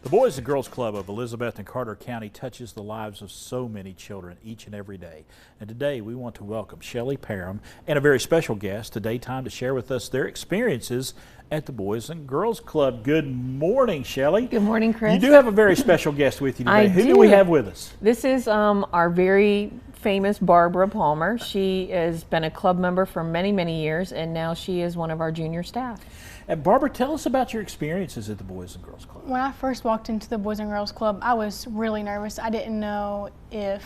The Boys and Girls Club of Elizabethton and Carter County touches the lives of so many children each and every day. And today we want to welcome Shelly, Parham, and a very special guest to Daytime to share with us their experiences at the Boys and Girls Club. Good morning, Shelly. Good morning, Chris. You do have a very special guest with you today. Who do we have with us? This is our very famous Barbara Palmer. She has been a club member for many, many years, and now she is one of our junior staff. And Barbara, tell us about your experiences at the Boys and Girls Club. When I first walked into the Boys and Girls Club, I was really nervous. I didn't know if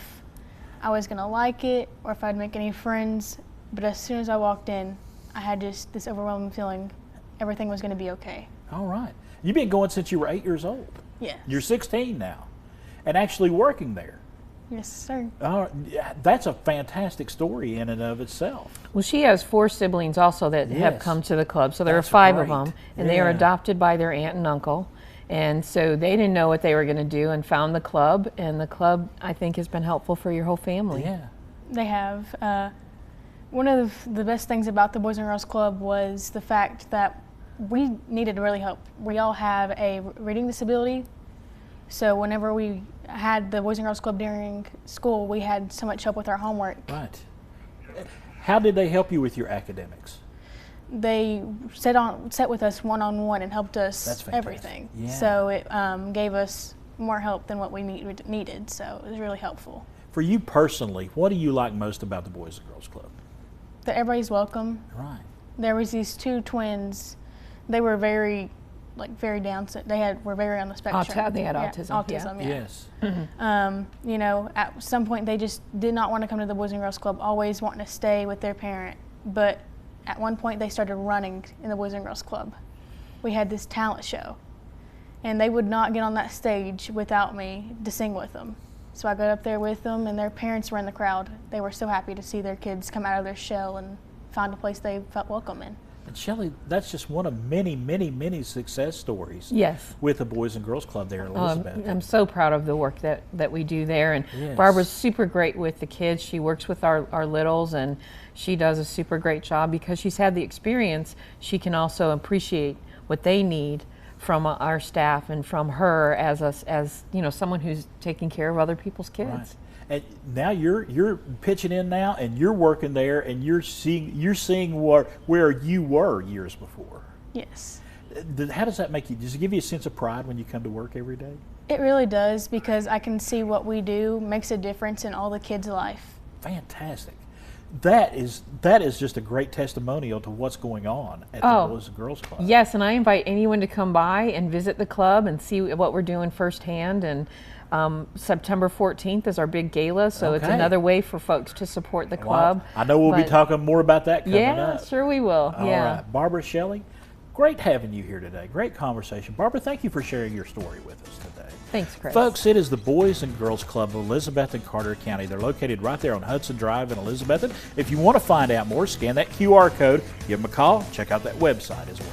I was going to like it or if I'd make any friends. But as soon as I walked in, I had just this overwhelming feeling everything was going to be okay. All right. You've been going since you were 8 years old. Yes. You're 16 now and actually working there. Yes, sir. That's a fantastic story in and of itself. Well, she has 4 siblings also that have come to the club, so there That's are 5 great. of them, and they are adopted by their aunt and uncle. And so they didn't know what they were going to do and found the club, and the club, I think, has been helpful for your whole family. Yeah. They have. One of the best things about the Boys and Girls Club was the fact that we needed really help. We all have a reading disability, so whenever we had the Boys and Girls Club during school, we had so much help with our homework. Right. How did they help you with your academics? They sat with us one-on-one and helped us everything. Yeah. So it gave us more help than what we needed, so it was really helpful. For you personally, what do you like most about the Boys and Girls Club? That everybody's welcome. Right. There was these 2 twins. They were very down. Were very on the spectrum. They had autism. Autism. Yeah. Yes. You know, at some point they just did not want to come to the Boys and Girls Club, always wanting to stay with their parent. But at one point they started running in the Boys and Girls Club. We had this talent show, and they would not get on that stage without me to sing with them. So I got up there with them, and their parents were in the crowd. They were so happy to see their kids come out of their shell and find a place they felt welcome in. And Shelly, that's just one of many, many, many success stories. Yes. With the Boys and Girls Club there in Elizabeth. I'm so proud of the work that we do there, and Barbara's super great with the kids. She works with our littles, and she does a super great job because she's had the experience. She can also appreciate what they need from our staff and from her as you know, someone who's taking care of other people's kids. Right. And now you're pitching in now, and you're working there, and you're seeing where you were years before. Yes. How does that make you? Does it give you a sense of pride when you come to work every day? It really does, because I can see what we do makes a difference in all the kids' life. Fantastic. That is just a great testimonial to what's going on at the Boys and Girls Club. Yes, and I invite anyone to come by and visit the club and see what we're doing firsthand. And September 14th is our big gala, so it's another way for folks to support the club. Well, I know we'll be talking more about that coming up. Yeah, sure we will. All right. Barbara, Shelly, great having you here today. Great conversation. Barbara, thank you for sharing your story with us today. Thanks, Chris. Folks, it is the Boys and Girls Club of Elizabethton and Carter County. They're located right there on Hudson Drive in Elizabethton. If you want to find out more, scan that QR code, give them a call, check out that website as well.